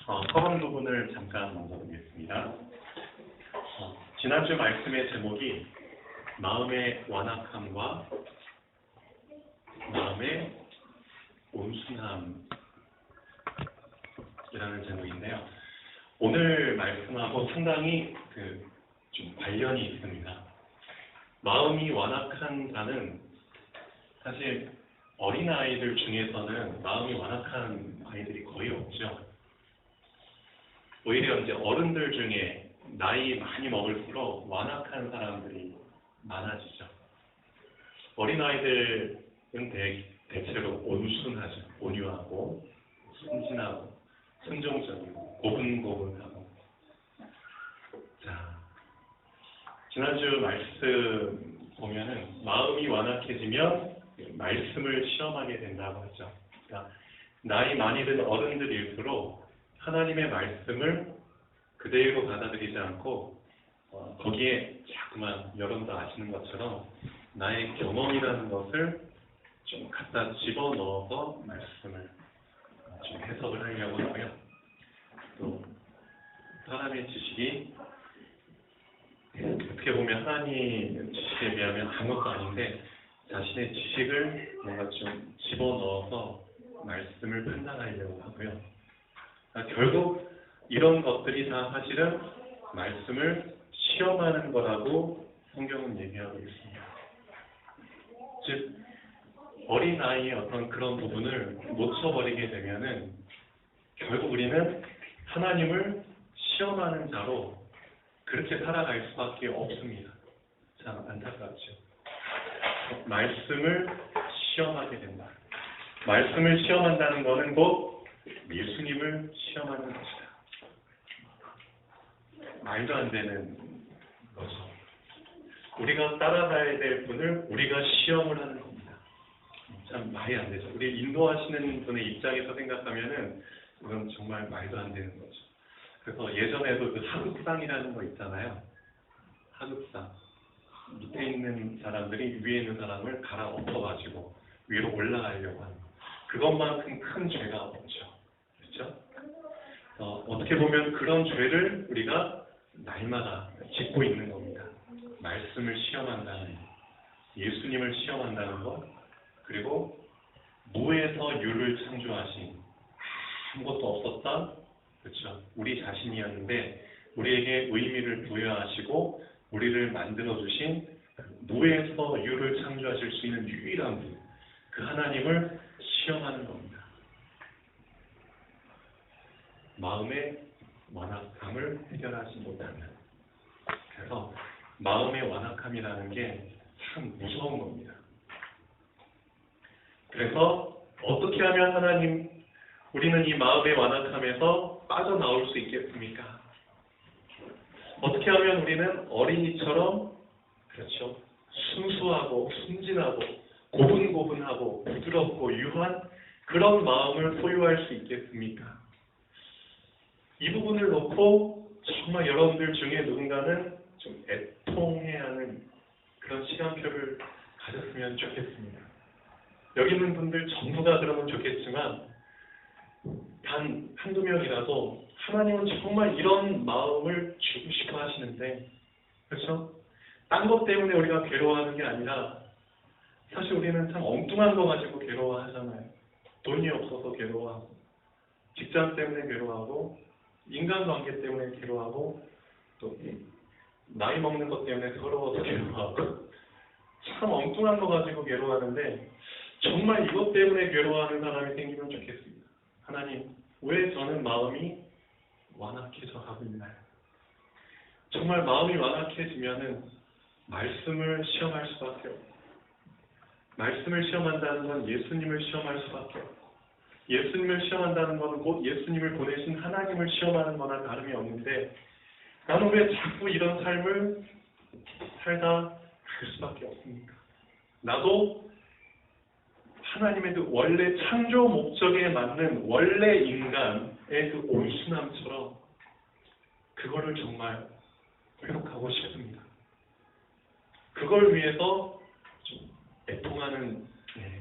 서론 부분을 잠깐 먼저 보겠습니다. 지난주 말씀의 제목이 마음의 완악함과 마음의 온순함이라는 제목인데요. 오늘 말씀하고 상당히 좀 관련이 있습니다. 마음이 완악한 자는 사실 어린아이들 중에서는 마음이 완악한 아이들이 거의 없죠. 오히려 이제 어른들 중에 나이 많이 먹을수록 완악한 사람들이 많아지죠. 어린아이들은 대체로 온순하죠. 온유하고 순진하고 순종적이고 고분고분하고. 자, 지난주 말씀 보면은 마음이 완악해지면 말씀을 시험하게 된다고 하죠. 그러니까 나이 많이 든 어른들일수록 하나님의 말씀을 그대로 받아들이지 않고 거기에 자꾸만 여러분도 아시는 것처럼 나의 경험이라는 것을 좀 갖다 집어넣어서 말씀을 좀 해석을 하려고 하고요. 또 사람의 지식이 어떻게 보면 하나님 지식에 비하면 아무것도 아닌데 자신의 지식을 뭔가 좀 집어넣어서 말씀을 판단하려고 하고요. 결국 이런 것들이 다 사실은 말씀을 시험하는 거라고 성경은 얘기하고 있습니다. 즉 어린아이의 어떤 그런 부분을 놓쳐버리게 되면은 결국 우리는 하나님을 시험하는 자로 그렇게 살아갈 수밖에 없습니다. 참 안타깝죠. 말씀을 시험하게 된다. 말씀을 시험한다는 것은 곧 예수님을 시험하는 것이다. 말도 안 되는 거죠. 우리가 따라가야 될 분을 우리가 시험을 하는 겁니다. 참 말이 안 되죠. 우리 인도하시는 분의 입장에서 생각하면은 이건 정말 말도 안 되는 거죠. 그래서 예전에도 그 하급상이라는 거 있잖아요. 하급상. 밑에 있는 사람들이 위에 있는 사람을 갈아엎어가지고 위로 올라가려고 하는 거. 그것만큼 큰 죄가 없죠. 그렇죠? 어떻게 보면 그런 죄를 우리가 날마다 짓고 있는 겁니다. 말씀을 시험한다는 것, 예수님을 시험한다는 것, 그리고 무에서 유를 창조하신 아무것도 없었다. 그렇죠? 우리 자신이었는데 우리에게 의미를 부여하시고 우리를 만들어주신 무에서 유를 창조하실 수 있는 유일한 분, 그 하나님을 시험하는 겁니다. 마음의 완악함을 해결하지 못하면. 그래서 마음의 완악함이라는 게 참 무서운 겁니다. 그래서 어떻게 하면 우리는 이 마음의 완악함에서 빠져나올 수 있겠습니까? 어떻게 하면 우리는 어린이처럼, 그렇죠, 순수하고 순진하고 고분고분하고 부드럽고 유한 그런 마음을 소유할 수 있겠습니까? 이 부분을 놓고 정말 여러분들 중에 누군가는 좀 애통해야 하는 그런 시간표를 가졌으면 좋겠습니다. 여기 있는 분들 전부가 그러면 좋겠지만 단 한두 명이라도 하나님은 정말 이런 마음을 주고 싶어 하시는데, 그렇죠? 딴 것 때문에 우리가 괴로워하는 게 아니라 사실 우리는 참 엉뚱한 거 가지고 괴로워하잖아요. 돈이 없어서 괴로워하고, 직장 때문에 괴로워하고, 인간관계 때문에 괴로워하고, 또 나이 먹는 것 때문에 서러워서 괴로워하고, 참 엉뚱한 거 가지고 괴로워하는데 정말 이것 때문에 괴로워하는 사람이 생기면 좋겠습니다. 하나님, 왜 저는 마음이 완악해져 가고 있나요? 정말 마음이 완악해지면은 말씀을 시험할 수밖에 없고, 말씀을 시험한다는 건 예수님을 시험할 수밖에 없고, 예수님을 시험한다는 건 곧 예수님을 보내신 하나님을 시험하는 거나 다름이 없는데 나는 왜 자꾸 이런 삶을 살다 갈 수밖에 없습니까? 나도 하나님의 그 원래 창조 목적에 맞는 원래 인간의 그 온순함처럼 그거를 정말 회복하고 싶습니다. 그걸 위해서 좀 애통하는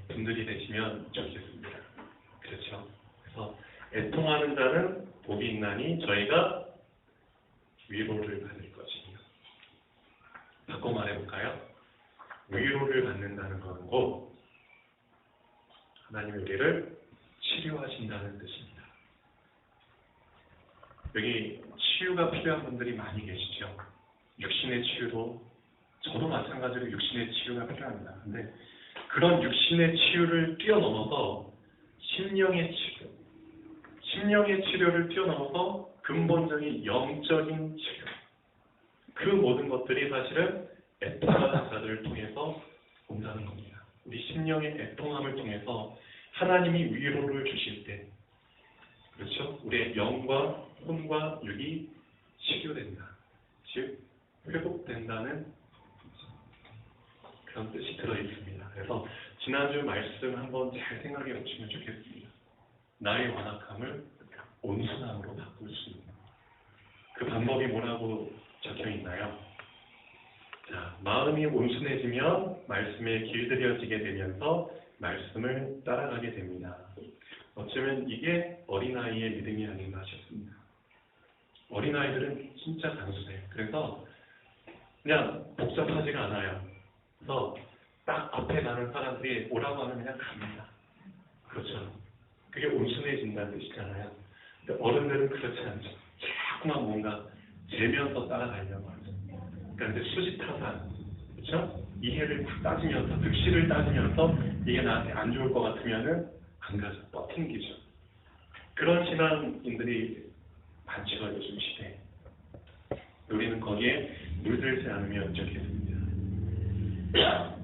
분들이 되시면 좋겠습니다. 그렇죠? 그래서 애통하는 자는 복이 있나니 저희가 위로를 받을 것이며. 바꿔 말해볼까요? 위로를 받는다는 것은 곧 하나님이 우리를 치료하신다는 뜻입니다. 여기 치유가 필요한 분들이 많이 계시죠. 육신의 치유도 저도 마찬가지로 육신의 치유가 필요합니다. 근데 그런 육신의 치유를 뛰어넘어서 심령의 치료를 뛰어넘어서 근본적인 영적인 치료, 그 모든 것들이 사실은 애통하는 자들을 통해서 온다는 겁니다. 우리 심령의 애통함을 통해서 하나님이 위로를 주실 때, 그렇죠? 우리의 영과 혼과 육이 치료된다, 즉 회복된다는 그런 뜻이 들어있습니다. 그래서 지난주 말씀 한번 잘 생각해 보시면 좋겠습니다. 나의 완악함을 온순함으로 바꿀 수 있는 그 방법이 뭐라고 적혀 있나요? 자, 마음이 온순해지면 말씀에 길들여지게 되면서 말씀을 따라가게 됩니다. 어쩌면 이게 어린아이의 믿음이 아닌가 싶습니다. 어린아이들은 진짜 단순해요. 그래서 그냥 복잡하지가 않아요. 그래서 딱 앞에 가는 사람들이 오라고 하면 그냥 갑니다. 그렇죠. 그게 온순해진다는 뜻이잖아요. 근데 어른들은 그렇지 않죠. 자꾸만 뭔가 재면서 따라가려고 하죠. 그러니까 이제 수지타산, 그렇죠? 이해를 따지면서, 득실을 따지면서 이게 나한테 안 좋을 것 같으면은 안 가죠. 뻗팅기죠. 그런 신앙인들이 많죠, 요즘 시대에. 우리는 거기에 물들지 않으면 좋겠습니다. 자,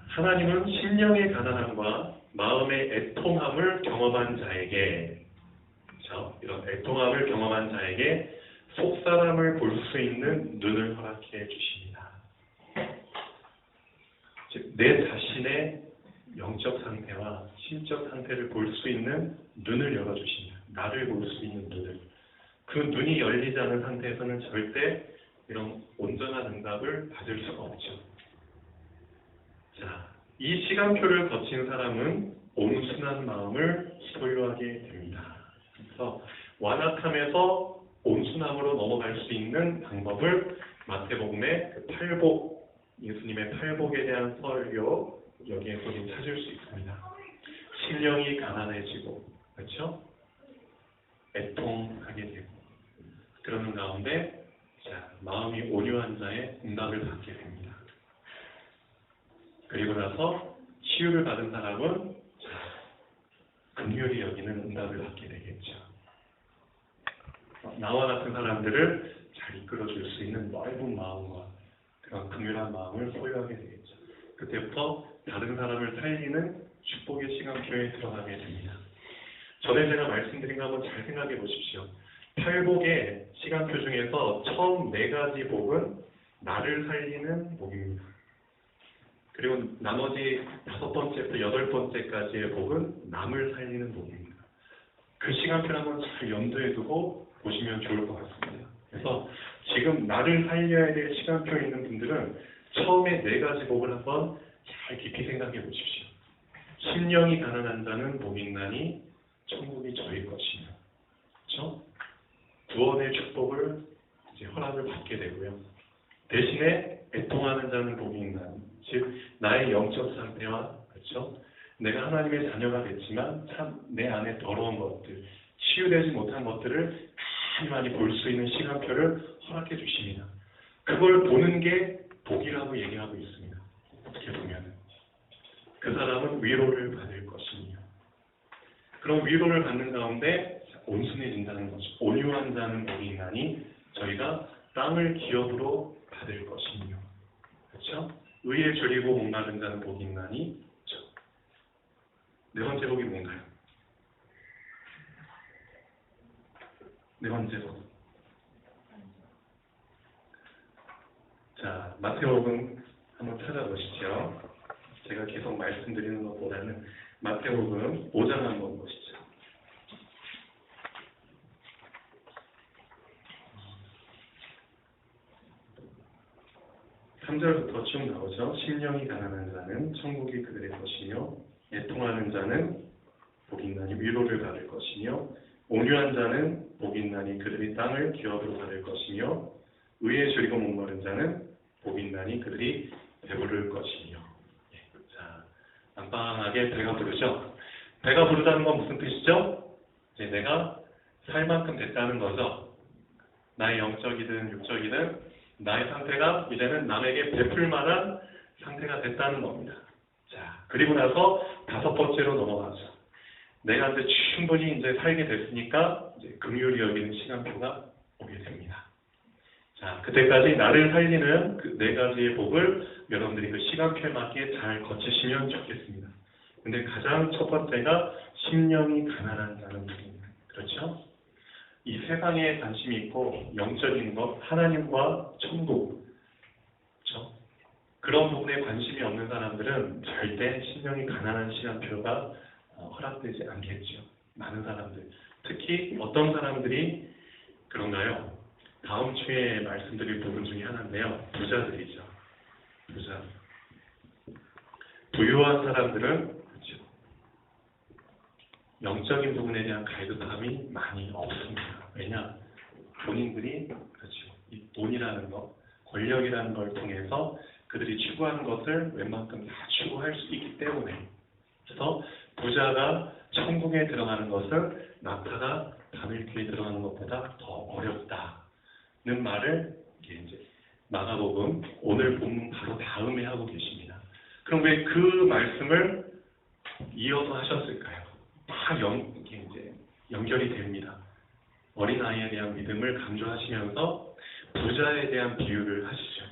하나님은 심령의 가난함과 마음의 애통함을 경험한 자에게, 그렇죠? 이런 애통함을 경험한 자에게 속사람을 볼 수 있는 눈을 허락해 주십니다. 즉, 내 자신의 영적 상태와 심적 상태를 볼 수 있는 눈을 열어주십니다. 나를 볼 수 있는 눈을. 그 눈이 열리지 않은 상태에서는 절대 이런 온전한 응답을 받을 수가 없죠. 자, 이 시간표를 거친 사람은 온순한 마음을 소유하게 됩니다. 그래서 완악함에서 온순함으로 넘어갈 수 있는 방법을 마태복음의 그 팔복, 예수님의 팔복에 대한 설교 여기에서 찾을 수 있습니다. 심령이 가난해지고, 그렇죠? 애통하게 되고, 그러는 가운데 자, 마음이 온유한 자의 응답을 받게 됩니다. 그리고 나서 치유를 받은 사람은 긍휼히 여기는 응답을 받게 되겠죠. 나와 같은 사람들을 잘 이끌어줄 수 있는 넓은 마음과 그런 긍휼한 마음을 소유하게 되겠죠. 그때부터 다른 사람을 살리는 축복의 시간표에 들어가게 됩니다. 전에 제가 말씀드린 거 한번 잘 생각해 보십시오. 팔복의 시간표 중에서 처음 4가지 복은 나를 살리는 복입니다. 그리고 나머지 5번째부터 8번째까지의 복은 남을 살리는 복입니다. 그 시간표를 한번 잘 염두에 두고 보시면 좋을 것 같습니다. 그래서 지금 나를 살려야 될 시간표에 있는 분들은 처음에 4가지 복을 한번 잘 깊이 생각해 보십시오. 심령이 가난한 자는 복이 있나니 천국이 저희 것이며, 그렇죠? 구원의 축복을 이제 허락을 받게 되고요. 대신에 애통하는 자는 복이 있나니, 즉 나의 영적 상태와, 그렇죠? 내가 하나님의 자녀가 됐지만 참 내 안에 더러운 것들, 치유되지 못한 것들을 많이 볼 수 있는 시간표를 허락해 주십니다. 그걸 보는 게 복이라고 얘기하고 있습니다. 어떻게 보면 그 사람은 위로를 받을 것이며, 그런 위로를 받는 가운데 온순해진다는 거죠. 온유한 자는 복이 있나니 저희가 땅을 기업으로 받을 것이며, 그렇죠? 의에 졸이고 목마른 자는 복이 있나니, 그렇죠? 4번째 복이 뭔가요? 4번째 복. 자, 마태복음 한번 찾아보시죠. 제가 계속 말씀드리는 것보다는 마태복음 5장 한번 보시죠. 3절부터 쭉 나오죠. 심령이 가난한 자는 천국이 그들의 것이며, 애통하는 자는 복이 있나니 위로를 받을 것이며, 온유한 자는 복이 복이 있나니 그들이 땅을 기업으로 받을 것이며 의에 줄이고 목마른 자는 복이 있나니 그들이 배부를 것이며. 자, 빵빵하게 배가 부르죠. 배가 부르다는 건 무슨 뜻이죠? 이제 내가 살 만큼 됐다는 거죠. 나의 영적이든 육적이든 나의 상태가 이제는 남에게 베풀 만한 상태가 됐다는 겁니다. 자, 그리고 나서 5번째로 넘어가죠. 내가 이제 충분히 이제 살게 됐으니까 이제 긍휼히 여기는 시간표가 오게 됩니다. 자, 그때까지 나를 살리는 그 4가지의 복을 여러분들이 그 시간표에 맞게 잘 거치시면 좋겠습니다. 근데 가장 첫 번째가 심령이 가난한 자는 복입니다. 그렇죠? 이 세상에 관심이 있고 영적인 것, 하나님과 천국, 그렇죠? 그런 부분에 관심이 없는 사람들은 절대 심령이 가난한 시간표가 허락되지 않겠죠. 많은 사람들, 특히 어떤 사람들이 그런가요? 다음 주에 말씀드릴 부분 중에 하나인데요. 부자들이죠. 부자. 부유한 사람들은 그렇죠. 영적인 부분에 대한 갈급함이 많이 없습니다. 왜냐? 본인들이 그렇죠. 이 돈이라는 것, 권력이라는 걸 통해서 그들이 추구하는 것을 웬만큼 다 추구할 수 있기 때문에. 그래서 부자가 천국에 들어가는 것을 낙타가 바늘귀에 들어가는 것보다 더 어렵다는 말을 이제 마가복음 오늘 본문 바로 다음에 하고 계십니다. 그럼 왜 그 말씀을 이어서 하셨을까요? 다 이제 연결이 됩니다. 어린아이에 대한 믿음을 강조하시면서 부자에 대한 비유를 하시죠.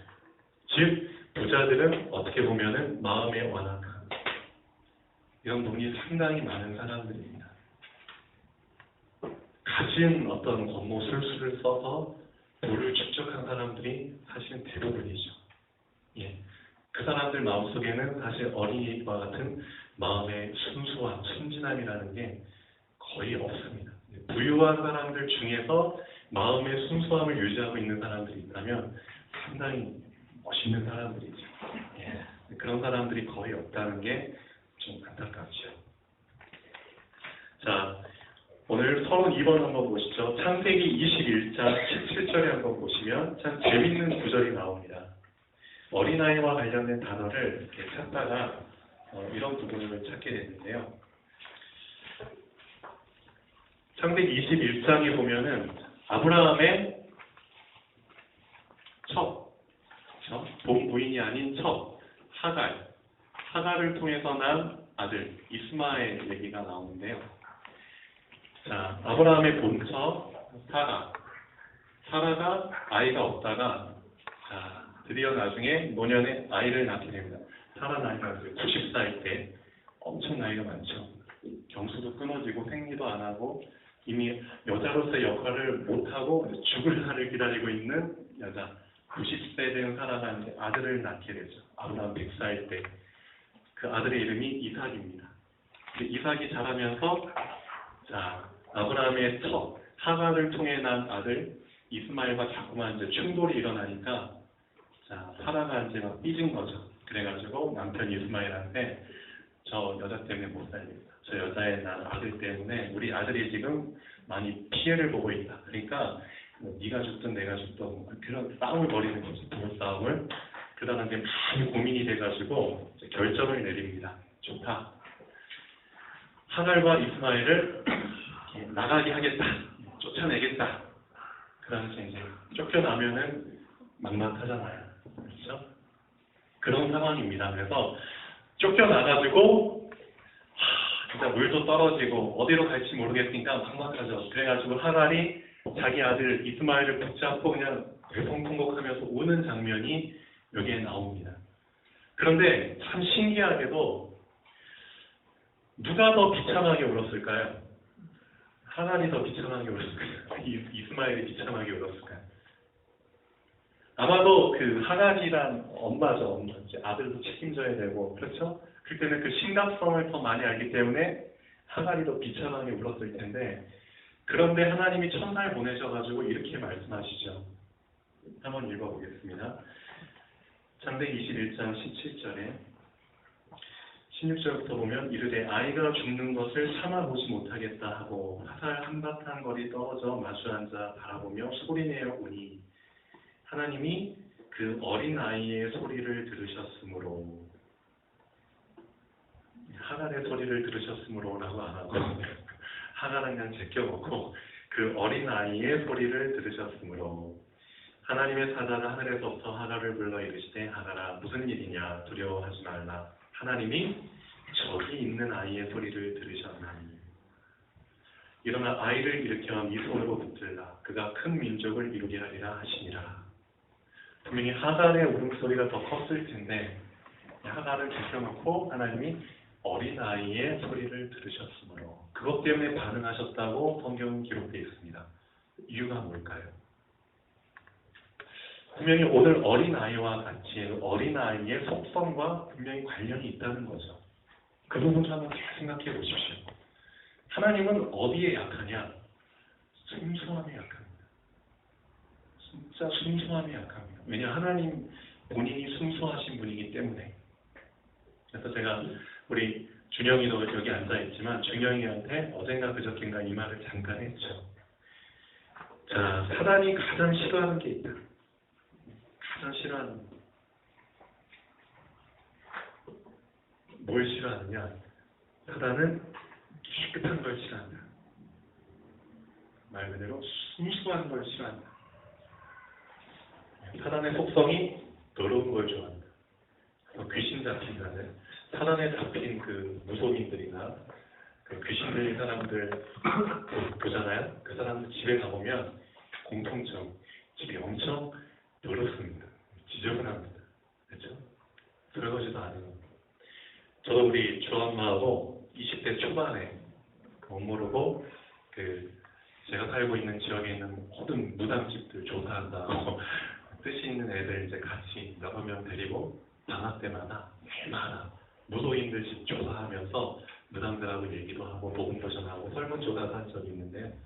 즉 부자들은 어떻게 보면은 마음의 완악함, 이런 돈이 상당히 많은 사람들입니다. 가진 어떤 권모술수를 써서 부를 축적한 사람들이 사실 대부분이죠. 예. 그 사람들 마음속에는 사실 어린이와 같은 마음의 순수함, 순진함이라는 게 거의 없습니다. 부유한 사람들 중에서 마음의 순수함을 유지하고 있는 사람들이 있다면 상당히 멋있는 사람들이죠. 예. 그런 사람들이 거의 없다는 게 좀 안타깝죠. 자, 오늘 32번 한번 보시죠. 창세기 21장 17절에 한번 보시면 참 재밌는 구절이 나옵니다. 어린아이와 관련된 단어를 이렇게 찾다가 이런 부분을 찾게 됐는데요. 창세기 21장에 보면은 아브라함의 첫, 그렇죠? 본 부인이 아닌 첫, 하갈을 통해서 난 아들 이스마엘 얘기가 나오는데요. 자, 아브라함의 본처 사라가 아이가 없다가 자, 드디어 나중에 노년에 아이를 낳게 됩니다. 사라 나이가 90살 때 엄청 나이가 많죠. 경수도 끊어지고 생리도 안 하고 이미 여자로서의 역할을 못하고 죽을 날을 기다리고 있는 여자 90세 된 사라가 이제 아들을 낳게 되죠. 아브라함 100살 때. 그 아들의 이름이 이삭입니다. 이삭이 자라면서 자, 아브라함의 첫 하갈을 통해 난 아들 이스마엘과 자꾸만 이제 충돌이 일어나니까 자, 사라가 이제 막 삐진 거죠. 그래가지고 남편 이스마엘한테 저 여자 때문에 못 살겠다. 저 여자의 난 아들 때문에 우리 아들이 지금 많이 피해를 보고 있다. 그러니까 네가 죽든 내가 죽든 그런 싸움을 벌이는 거죠. 부부싸움을. 그러다가 이제 많이 고민이 돼가지고 결정을 내립니다. 좋다. 하갈과 이스마엘을 나가게 하겠다. 쫓아내겠다. 그러면서 이제 쫓겨나면은 막막하잖아요. 그렇죠? 그런 상황입니다. 그래서 쫓겨나가지고 진짜 물도 떨어지고 어디로 갈지 모르겠으니까 막막하죠. 그래가지고 하갈이 자기 아들 이스마엘을 붙잡고 그냥 대성통곡하면서 우는 장면이 여기에 나옵니다. 그런데 참 신기하게도 누가 더 비참하게 울었을까요? 하갈이 더 비참하게 울었을까요? 이스마엘이 비참하게 울었을까요? 아마도 그 하갈이란 엄마죠. 엄마. 아들도 책임져야 되고 그렇죠? 그때는 그 심각성을 더 많이 알기 때문에 하갈이 더 비참하게 울었을 텐데 그런데 하나님이 천사를 보내셔가지고 이렇게 말씀하시죠. 한번 읽어보겠습니다. 창세기 21장 17절에 16절부터 보면 이르되 아이가 죽는 것을 참아보지 못하겠다 하고 화살 한바탕 거리 떨어져 마주 앉아 바라보며 소리내어 오니 하나님이 그 어린 아이의 소리를 들으셨으므로. 하갈의 소리를 들으셨으므로라고 안 하고 하갈은 그냥 제껴놓고 그 어린 아이의 소리를 들으셨으므로. 하나님의 사자가 하늘에서부터 하갈을 불러 이르시되 하갈아 무슨 일이냐 두려워하지 말라. 하나님이 저기 있는 아이의 소리를 들으셨나니 일어나 아이를 일으켜 네 손으로 붙들라. 그가 큰 민족을 이루게 하리라 하시니라. 분명히 하갈의 울음소리가 더 컸을 텐데 하갈을 제껴놓고 하나님이 어린 아이의 소리를 들으셨으므로 그것 때문에 반응하셨다고 성경은 기록되어 있습니다. 이유가 뭘까요? 분명히 오늘 어린아이와 같이 어린아이의 속성과 분명히 관련이 있다는 거죠. 그 부분도 한번 잘 생각해 보십시오. 하나님은 어디에 약하냐? 순수함에 약합니다. 진짜 순수함에 약합니다. 왜냐 하나님 본인이 순수하신 분이기 때문에. 그래서 제가 우리 준영이도 여기 앉아있지만 준영이한테 어젠가 그저께인가 이 말을 잠깐 했죠. 자, 사단이 가장 싫어하는 게 있다. 가장 싫어하는 뭘 싫어하느냐? 사단은 깨끗한 걸 싫어한다. 말 그대로 순수한 걸 싫어한다. 사단의 속성이 더러운 걸 좋아한다. 귀신 잡힌다는 사단에 잡힌 그 무속인들이나 그 귀신 들린 사람들 보잖아요. 그 사람들 집에 가보면 공통점 집이 엄청 더럽습니다. 지저분합니다. 그렇죠? 들어가지도 않은 겁니다. 저도 우리 주엄마하고 20대 초반에 모르고 제가 살고 있는 지역에 있는 모든 무당집들 조사한다고 뜻이 있는 애들 이제 같이 여러 명 데리고 방학 때마다 매일마다 무속인들 집 조사하면서 무당들하고 얘기도 하고 복음도 전하고 설문조사도 한 적이 있는데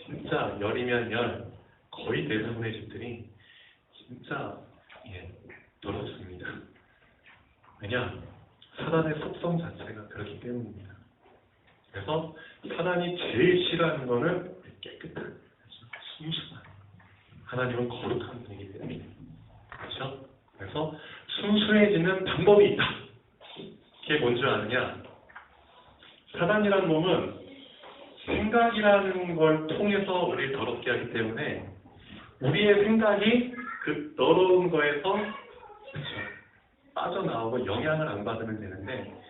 진짜 열이면 열 거의 대부분의 집들이 진짜 더럽습니다. 왜냐? 사단의 속성 자체가 그렇기 때문입니다. 그래서 사단이 제일 싫어하는 거는 깨끗한, 순수한. 하나님은 거룩한 분이기 때문에. 그렇죠? 그래서 순수해지는 방법이 있다. 그게 뭔지 아느냐? 사단이라는 놈은 생각이라는 걸 통해서 우리를 더럽게 하기 때문에 우리의 생각이 그 더러운 거에서 빠져나오고 영향을 안 받으면 되는데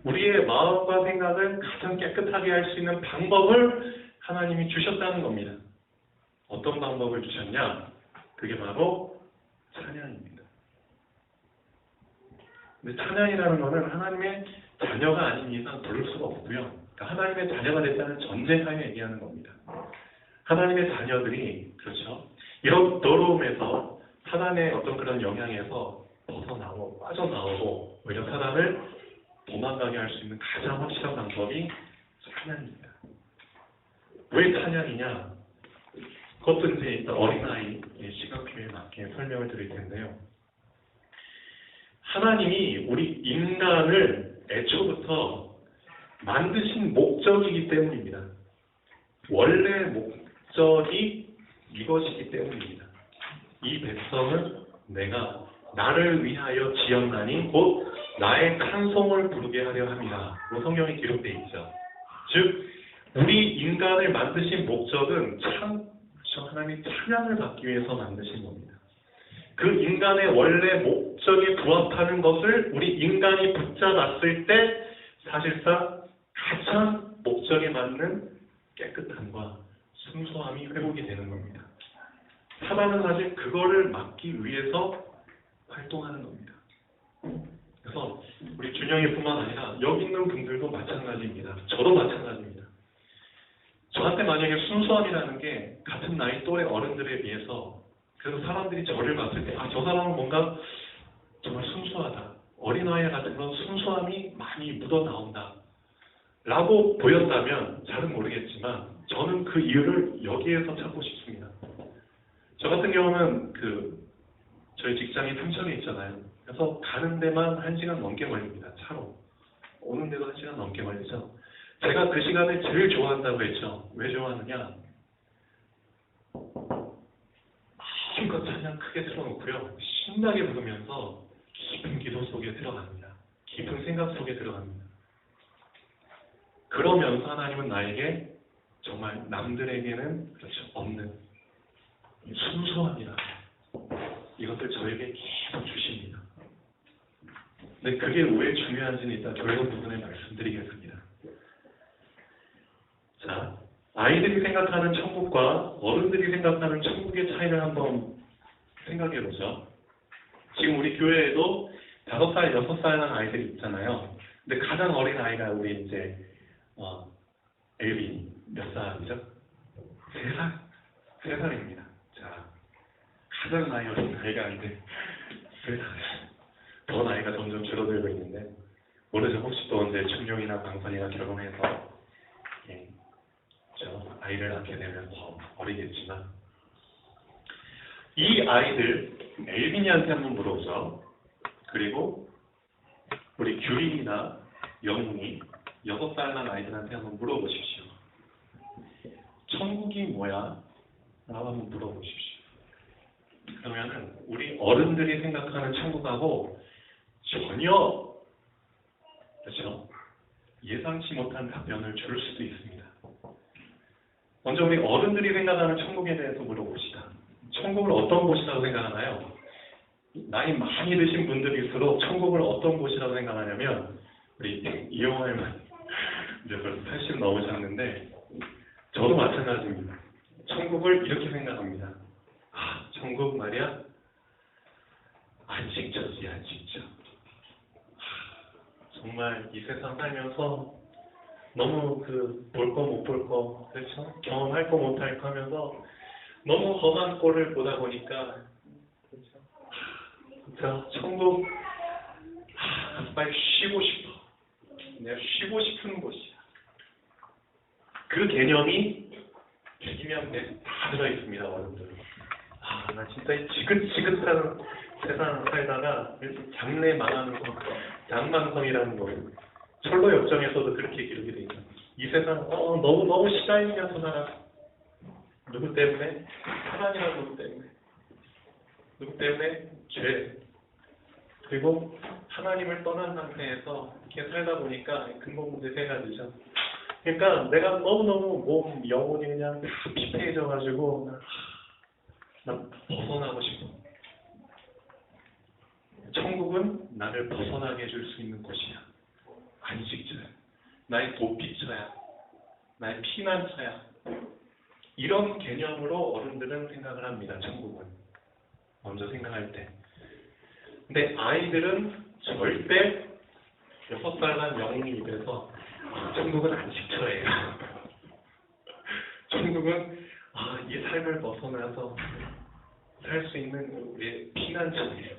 우리의 마음과 생각을 가장 깨끗하게 할 수 있는 방법을 하나님이 주셨다는 겁니다. 어떤 방법을 주셨냐? 그게 바로 찬양입니다. 근데 찬양이라는 것은 하나님의 자녀가 아닌 이상 부를 수가 없고요. 그러니까 하나님의 자녀가 됐다는 전제하에 얘기하는 겁니다. 하나님의 자녀들이 그렇죠. 이런 더러움에서 사단의 어떤 그런 영향에서 벗어나고 빠져나오고 오히려 사단을 도망가게 할 수 있는 가장 확실한 방법이 찬양입니다. 왜 찬양이냐? 그것도 이제 어린아이의 시각표에 맞게 설명을 드릴 텐데요. 하나님이 우리 인간을 애초부터 만드신 목적이기 때문입니다. 원래 목적이 이것이기 때문입니다. 이 백성은 내가 나를 위하여 지었나니 곧 나의 찬송을 부르게 하려 함이라. 성경에 기록되어 있죠. 즉 우리 인간을 만드신 목적은 하나님이 찬양을 받기 위해서 만드신 겁니다. 그 인간의 원래 목적에 부합하는 것을 우리 인간이 붙잡았을 때 사실상 가장 목적에 맞는 깨끗함과 순수함이 회복이 되는 겁니다. 사단은 사실 그거를 막기 위해서 활동하는 겁니다. 그래서 우리 준영이뿐만 아니라 여기 있는 분들도 마찬가지입니다. 저도 마찬가지입니다. 저한테 만약에 순수함이라는 게 같은 나이 또래 어른들에 비해서 그래서 사람들이 저를 봤을 때 저 사람은 뭔가 정말 순수하다. 어린아이 같은 그런 순수함이 많이 묻어나온다. 라고 보였다면 잘은 모르겠지만 저는 그 이유를 여기에서 찾고 싶습니다. 저 같은 경우는 저희 직장이 삼천에 있잖아요. 그래서 가는 데만 1시간 넘게 걸립니다. 차로. 오는데도 1시간 넘게 걸리죠. 제가 그 시간을 제일 좋아한다고 했죠. 왜 좋아하느냐? 마음껏 찬양 크게 틀어놓고요. 신나게 부르면서 깊은 기도 속에 들어갑니다. 깊은 생각 속에 들어갑니다. 그러면서 하나님은 나에게 정말 남들에게는 그렇죠 없는 순수함이라 이것들 저에게 계속 주십니다. 근데 그게 왜 중요한지는 이따 결론 부분에 말씀드리겠습니다. 자, 아이들이 생각하는 천국과 어른들이 생각하는 천국의 차이를 한번 생각해 보죠. 지금 우리 교회에도 5살, 6살 난 아이들이 있잖아요. 근데 가장 어린 아이가 우리 이제 엘빈이 몇 살이죠? 3살? 3살입니다. 자, 가장 나이 어린 아이가 이제 3살. 더 나이가 점점 줄어들고 있는데 모르죠. 혹시 또 언제 충룡이나 광선이나 결혼해서 저 아이를 낳게 되면 더 어리겠지만 이 아이들 엘빈이한테 한번 물어보죠. 그리고 우리 규린이나 영웅이 6살 난 아이들한테 한번 물어보십시오. 천국이 뭐야? 라고 한번 물어보십시오. 그러면은 우리 어른들이 생각하는 천국하고 전혀 그렇죠? 예상치 못한 답변을 줄 수도 있습니다. 먼저 우리 어른들이 생각하는 천국에 대해서 물어봅시다. 천국을 어떤 곳이라고 생각하나요? 나이 많이 드신 분들일수록 천국을 어떤 곳이라고 생각하냐면 우리 이영화에만 이제 벌써 80 넘으셨는데 저도 마찬가지입니다. 천국을 이렇게 생각합니다. 아, 천국 말이야? 안식처지, 안식처. 정말 이 세상 살면서 너무 볼 거 못 볼 거, 그렇죠? 경험할 거 못 할 거 하면서 너무 험한 꼴을 보다 보니까, 그렇죠? 진짜 천국, 빨리 쉬고 싶어. 내가 쉬고 싶은 곳이야. 그 개념이 100이면 100다 들어있습니다, 어른들. 나 진짜 이 지긋지긋한 세상 살다가 장래 망하는 거, 장망성이라는 거. 철로 역정에서도 그렇게 기록이 되어 있죠. 이 세상 너무 시달리면서 살아. 누구 때문에? 하나님이라는 누구 때문에? 누구 때문에? 죄. 그리고 하나님을 떠난 상태에서 이렇게 살다 보니까 근본 문제 3가지죠. 그러니까 내가 너무너무 몸, 영혼이 그냥 다 피폐해져가지고 나 벗어나고 싶어. 천국은 나를 벗어나게 해줄 수 있는 곳이야. 안식처야. 나의 도피처야. 나의 피난처야. 이런 개념으로 어른들은 생각을 합니다. 천국은. 먼저 생각할 때. 근데 아이들은 절대 6살 난 영웅이 입에서 천국은 안식처예요. 천국은 이 삶을 벗어나서 살 수 있는 우리의 피난처예요.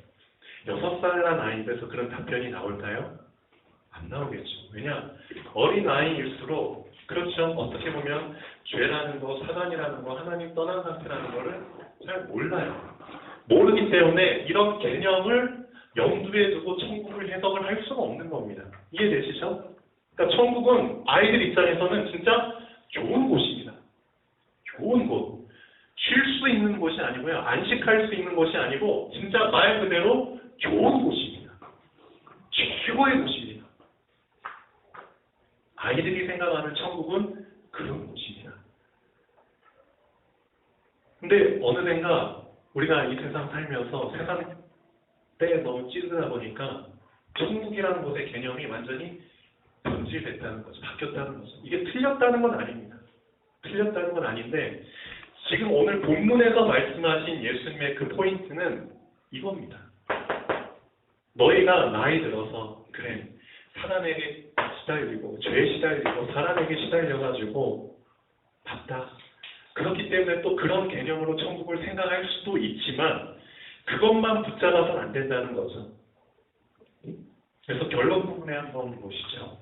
6살 난 아이 입에서 그런 답변이 나올까요? 안 나오겠죠. 왜냐? 어린 아이일수록 그렇죠. 어떻게 보면 죄라는 거, 사단이라는 거, 하나님 떠난 상태라는 거를 잘 몰라요. 모르기 때문에 이런 개념을 염두에 두고 천국을 해석을 할 수가 없는 겁니다. 이해되시죠? 그러니까 천국은 아이들 입장에서는 진짜 좋은 곳입니다. 좋은 곳. 쉴 수 있는 곳이 아니고요. 안식할 수 있는 곳이 아니고 진짜 말 그대로 좋은 곳입니다. 최고의 곳입니다. 아이들이 생각하는 천국은 그런 곳입니다. 근데 어느샌가 우리가 이 세상 살면서 세상 때에 너무 찌르다 보니까 천국이라는 곳의 개념이 완전히 변질됐다는 거죠. 바뀌었다는 거죠. 이게 틀렸다는 건 아닙니다. 틀렸다는 건 아닌데 지금 오늘 본문에서 말씀하신 예수님의 그 포인트는 이겁니다. 너희가 나이 들어서 그래 사단에게 시달리고 죄에 시달리고 사람에게 시달려가지고 바쁘다. 그렇기 때문에 또 그런 개념으로 천국을 생각할 수도 있지만 그것만 붙잡아서는 안 된다는 거죠. 그래서 결론 부분에 한번 보시죠.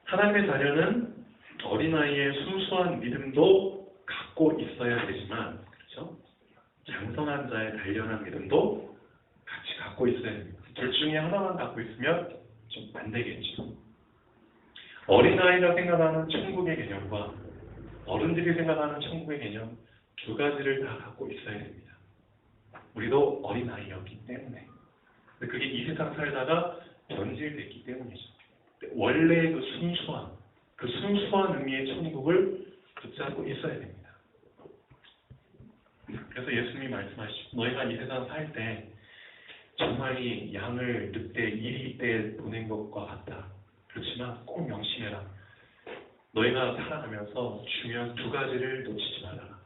하나님의 자녀는 어린아이의 순수한 믿음도 갖고 있어야 되지만 그렇죠? 장성한 자의 단련한 믿음도 같이 갖고 있어야 됩니다. 둘 중에 하나만 갖고 있으면 좀 안 되겠죠. 어린아이가 생각하는 천국의 개념과 어른들이 생각하는 천국의 개념 두 가지를 다 갖고 있어야 됩니다. 우리도 어린아이였기 때문에. 그게 이 세상 살다가 변질됐기 때문이죠. 원래 그 순수한 의미의 천국을 붙잡고 있어야 됩니다. 그래서 예수님이 말씀하시죠. 너희가 이 세상 살 때 정말 이 양을 늑대, 이리 때 보낸 것과 같다. 그렇지만 꼭 명심해라. 너희가 살아가면서 중요한 두 가지를 놓치지 말아라.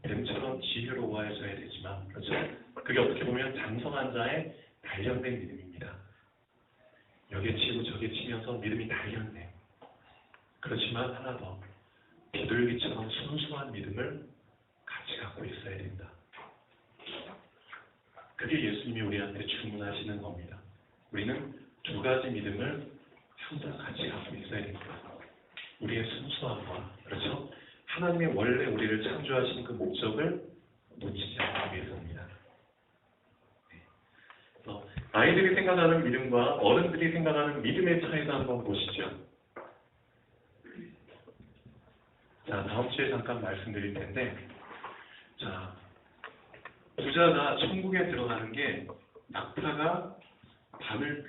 뱀처럼 지혜로워져야 되지만, 그렇죠? 그게 어떻게 보면 장성한 자의 단련된 믿음입니다. 여기에 치고 저기에 치면서 믿음이 단련돼. 그렇지만 하나 더, 비둘기처럼 순수한 믿음을 같이 갖고 있어야 된다. 그게 예수님이 우리한테 주문하시는 겁니다. 우리는 두 가지 믿음을 항상 같이 갖고 있어야 됩니다. 우리의 순수함과, 그렇죠? 하나님의 원래 우리를 창조하신 그 목적을 놓치지 않기 위해서입니다. 그래서 아이들이 생각하는 믿음과 어른들이 생각하는 믿음의 차이도 한번 보시죠. 자, 다음 주에 잠깐 말씀드릴 텐데, 자, 부자가 천국에 들어가는 게 낙타가 바늘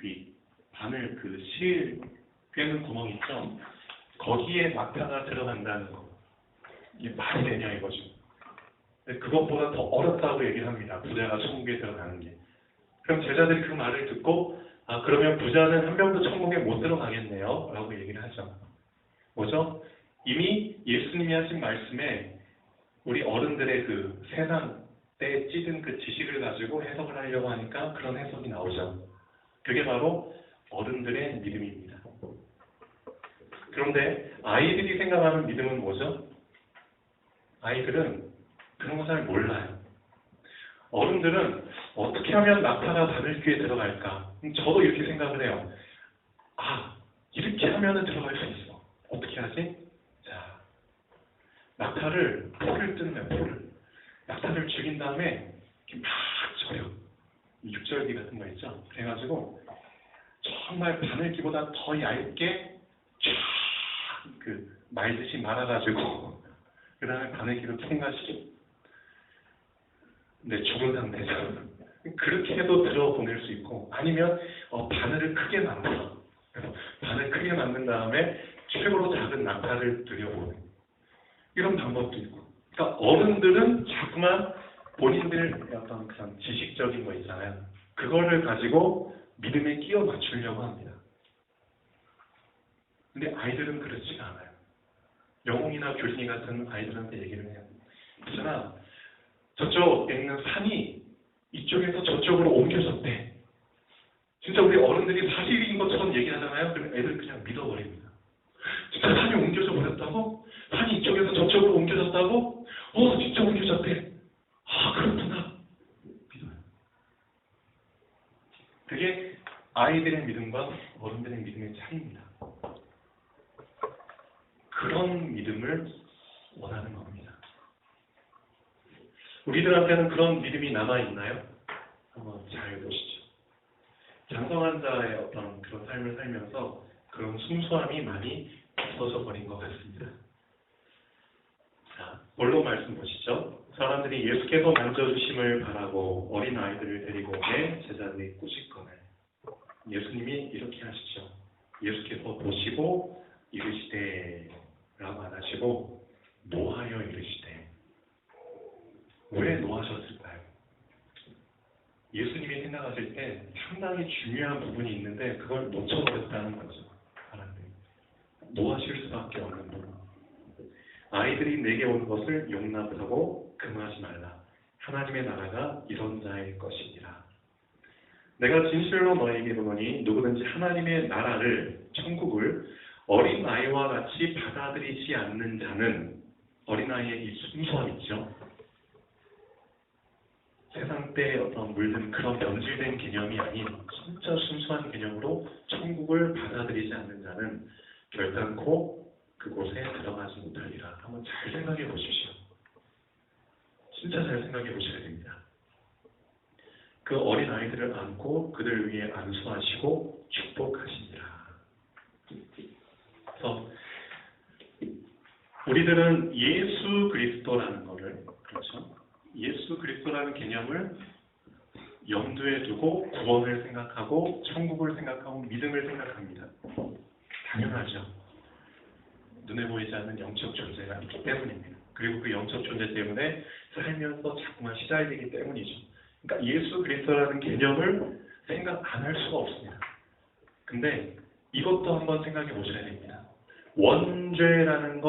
실 꿰는 구멍 있죠? 거기에 낙타가 들어간다는 거. 이게 말이 되냐 이거죠. 그것보다 더 어렵다고 얘기를 합니다. 부자가 천국에 들어가는 게. 그럼 제자들이 그 말을 듣고 그러면 부자는 한 명도 천국에 못 들어가겠네요 라고 얘기를 하죠. 뭐죠? 이미 예수님이 하신 말씀에 우리 어른들의 그 세상 때 찌든 그 지식을 가지고 해석을 하려고 하니까 그런 해석이 나오죠. 그게 바로 어른들의 믿음입니다. 그런데 아이들이 생각하는 믿음은 뭐죠? 아이들은 그런 거 잘 몰라요. 어른들은 어떻게 하면 낙타가 바늘귀에 들어갈까? 저도 이렇게 생각을 해요. 이렇게 하면 들어갈 수 있어. 어떻게 하지? 자, 낙타를 풀을 뜯는 풀을. 낙타를 죽인 다음에 이렇게 막 절여. 육절기 같은 거 있죠? 그래가지고 정말 바늘귀보다 더 얇게 쫙 말듯이 말아가지고 그 다음에 바늘귀로 통과시켜. 네, 죽은 상태죠. 그렇게 해도 들어보낼 수 있고, 아니면 바늘을 크게 만들어. 그래서 바늘 크게 만든 다음에 최고로 작은 낙타를 들여보는 이런 방법도 있고. 그러니까 어른들은 자꾸만 본인들 어떤 그런 지식적인 거 있잖아요. 그거를 가지고 믿음에 끼워 맞추려고 합니다. 근데 아이들은 그렇지가 않아요. 영웅이나 교진이 같은 아이들한테 얘기를 해요. 그렇잖아. 저쪽에 있는 산이 이쪽에서 저쪽으로 옮겨졌대. 진짜 우리 어른들이 사실인 것처럼 얘기하잖아요. 그럼 애들 그냥 믿어버립니다. 진짜 산이 옮겨져 버렸다고? 산이 이쪽에서 저쪽으로 옮겨졌다고? 진짜 옮겨졌대. 그렇구나. 믿어요. 그게 아이들의 믿음과 어른들의 믿음의 차이입니다. 그런 믿음을 원하는 겁니다. 우리들한테는 그런 믿음이 남아있나요? 한번 잘 보시죠. 장성한 자의 어떤 그런 삶을 살면서 그런 순수함이 많이 없어져 버린 것 같습니다. 자, 본론 말씀 보시죠. 사람들이 예수께서 만져주심을 바라고 어린 아이들을 데리고 오매 제자들이 꾸짖거늘. 예수님이 이렇게 하시죠. 예수께서 보시고 이르시되 라고 안 하시고 노하여 이르시되. 왜 노하셨을까요? 예수님이 생각하실 때 상당히 중요한 부분이 있는데 그걸 놓쳐버렸다는 거죠. 사람들이. 노하실 수밖에 없는 부분. 아이들이 내게 온 것을 용납하고 금하지 말라. 하나님의 나라가 이런 자의 것이니라. 내가 진실로 너에게 이르노니 누구든지 하나님의 나라를, 천국을 어린아이와 같이 받아들이지 않는 자는, 어린아이의 이 순수함 있죠. 세상 때 어떤 물든 그런 변질된 개념이 아닌 진짜 순수한 개념으로 천국을 받아들이지 않는 자는 결단코 그곳에 들어가지 못하리라. 한번 잘 생각해 보십시오. 진짜 잘 생각해 보셔야 됩니다. 그 어린 아이들을 안고 그들 위해 안수하시고 축복하시니라. 그래서 우리들은 예수 그리스도라는 것을, 그렇죠? 예수 그리스도라는 개념을 염두에 두고 구원을 생각하고 천국을 생각하고 믿음을 생각합니다. 당연하죠. 눈에 보이지 않는 영적 존재가 있기 때문입니다. 그리고 그 영적 존재 때문에 살면서 자꾸만 시달리기 때문이죠. 그러니까 예수 그리스도라는 개념을 생각 안 할 수가 없습니다. 근데 이것도 한번 생각해 보셔야 됩니다. 원죄라는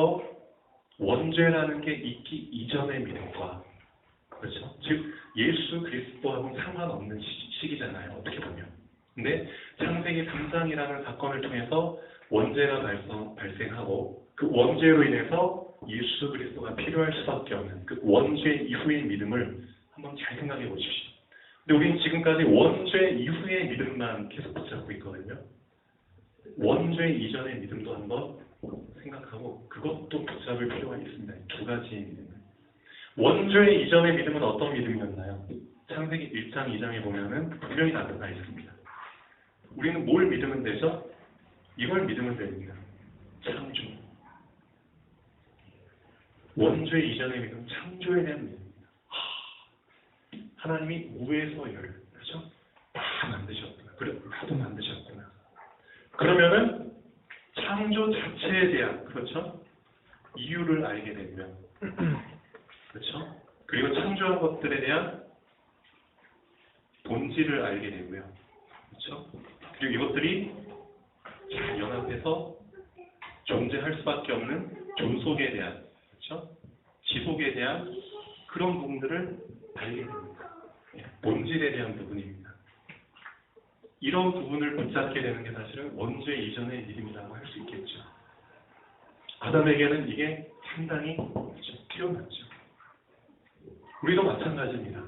게 있기 이전의 믿음과, 그렇죠? 즉 예수 그리스도하고는 상관없는 시기잖아요. 어떻게 보면. 근데 창세기 3장이라는 사건을 통해서 원죄가 발생하고 그 원죄로 인해서 예수 그리스도가 필요할 수밖에 없는 그 원죄 이후의 믿음을 한번 잘 생각해 보십시오. 근데 우리는 지금까지 원죄 이후의 믿음만 계속 붙잡고 있거든요. 원죄 이전의 믿음도 한번 생각하고 그것도 붙잡을 필요가 있습니다. 두 가지의 믿음을. 원죄 이전의 믿음은 어떤 믿음이었나요? 창세기 1장, 2장에 보면은 분명히 나타나 있습니다. 우리는 뭘 믿으면 되죠? 이걸 믿으면 됩니다. 창조. 원죄 이전의 믿음, 창조에 대한 믿음입니다. 하나님이 무에서 열, 그렇죠? 다 만드셨구나. 그래, 나도 만드셨구나. 그러면은 창조 자체에 대한, 그렇죠? 이유를 알게 되면, 그렇죠? 그리고 창조한 것들에 대한 본질을 알게 되고요. 그렇죠? 그리고 이것들이 잘 연합해서 존재할 수밖에 없는 존속에 대한, 그렇죠? 지속에 대한 그런 부분들을 알게 됩니다. 본질에 대한 부분입니다. 이런 부분을 붙잡게 되는 게 사실은 원죄 이전의 믿음이라고 할 수 있겠죠. 아담에게는 이게 상당히 뛰어났죠. 우리도 마찬가지입니다.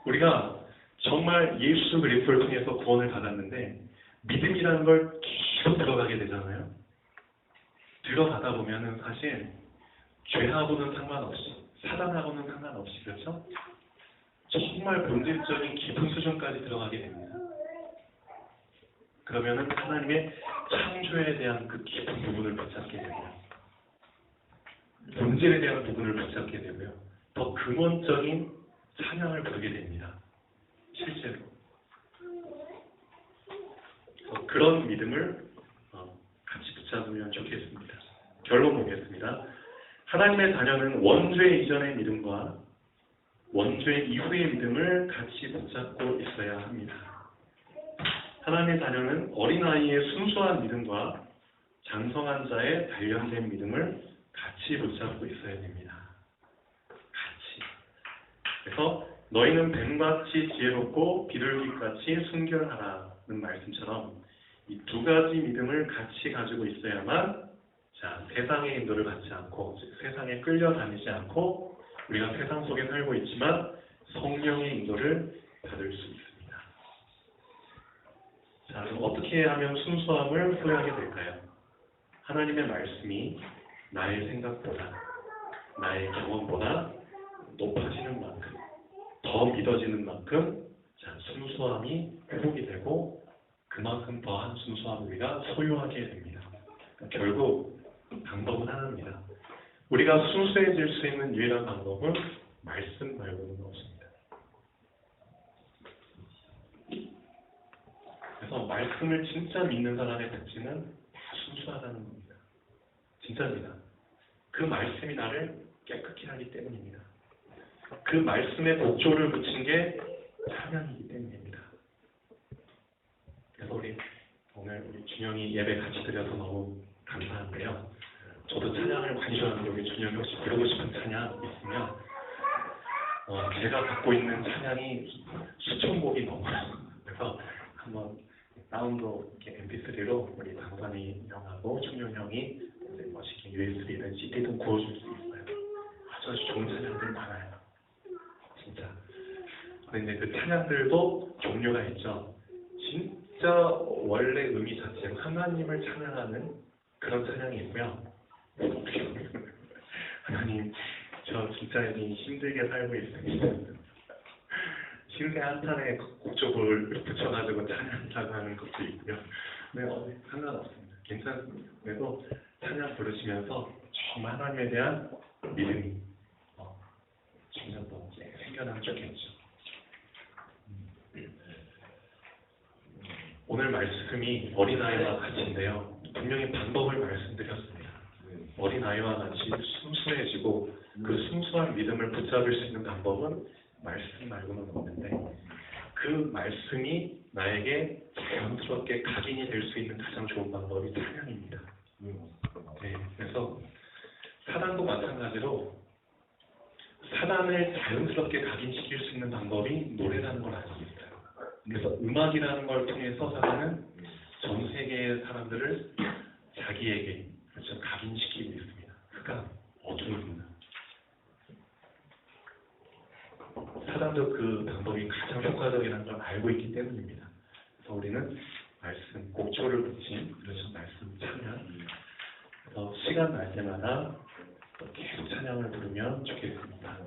우리가 정말 예수 그리스도를 통해서 구원을 받았는데 믿음이라는 걸 계속 들어가게 되잖아요. 들어가다 보면은 사실 죄하고는 상관없이, 사단하고는 상관없이, 그렇죠? 정말 본질적인 깊은 수준까지 들어가게 됩니다. 그러면은 하나님의 창조에 대한 그 깊은 부분을 붙잡게 되고요. 본질에 대한 부분을 붙잡게 되고요. 더 근원적인 찬양을 부르게 됩니다. 실제로. 그런 믿음을 같이 붙잡으면 좋겠습니다. 결론 보겠습니다. 하나님의 자녀는 원죄 이전의 믿음과 원죄 이후의 믿음을 같이 붙잡고 있어야 합니다. 하나님의 자녀는 어린아이의 순수한 믿음과 장성한 자의 단련된 믿음을 같이 붙잡고 있어야 됩니다. 같이. 그래서 너희는 뱀같이 지혜롭고 비둘기같이 순결하라는 말씀처럼 이 두 가지 믿음을 같이 가지고 있어야만 세상의 인도를 받지 않고, 세상에 끌려다니지 않고 우리가 세상 속에 살고 있지만 성령의 인도를 받을 수 있습니다. 자, 그럼 어떻게 하면 순수함을 소유하게 될까요? 하나님의 말씀이 나의 생각보다, 나의 경험보다 높아지는 만큼, 더 믿어지는 만큼 순수함이 회복이 되고 그만큼 더한 순수함을 우리가 소유하게 됩니다. 결국 방법은 하나입니다. 우리가 순수해질 수 있는 유일한 방법은 말씀 말고는 없습니다. 그래서 말씀을 진짜 믿는 사람의 특징은 다 순수하다는 겁니다. 진짜입니다. 그 말씀이 나를 깨끗게 하기 때문입니다. 그 말씀에 목조를 붙인 게 찬양이기 때문입니다. 그래서 오늘 우리 준영이 예배 같이 드려서 너무 감사한데요. 저도 찬양을 많이 좋아하는데 우리 준영이 혹시 부르고 싶은 찬양 있으면 제가 갖고 있는 찬양이 수천 곡이 넘어요. 그래서 한번 다운로드 이렇게 MP3로 우리 강관이 형하고 준영 형이 멋있게 USB든 CD든 구워줄 수 있어요. 아주 좋은 찬양들 많아요. 진짜. 근데 그 찬양들도 종류가 있죠. 진짜 원래 의미 자체가 하나님을 찬양하는 그런 찬양이 있고요. 하나님, 저 진짜 힘들게 살고 있습니다. 신세 한탄에 곡조를 붙여가지고 찬양한다고 하는 것도 있고요. 네, 상관없습니다. 괜찮습니다. 그래서 찬양 부르시면서 정말 하나님에 대한 믿음이 점점 더 생겨나겠죠. 오늘 말씀이 어린아이와 같이인데요. 분명히 방법을 말씀드렸습니다. 어린아이와 같이 순수해지고 그 순수한 믿음을 붙잡을 수 있는 방법은 말씀 말고는 없는데 그 말씀이 나에게 자연스럽게 각인이 될 수 있는 가장 좋은 방법이 찬양입니다. 네, 그래서 사단도 마찬가지로 사단을 자연스럽게 각인시킬 수 있는 방법이 노래라는 걸 알고 있어요. 그래서 음악이라는 걸 통해서 사단은 전 세계의 사람들을 자기에게 그렇죠, 각인시키고 있습니다. 그러니까 어둠입니다. 사단도 그 방법이 가장 효과적이라는 걸 알고 있기 때문입니다. 그래서 우리는 말씀, 곡초를 붙인 그래서 말씀 찬양. 그래서 시간 날 때마다 계속 찬양을 부르면 좋겠습니다.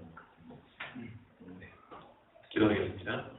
네. 기도하겠습니다.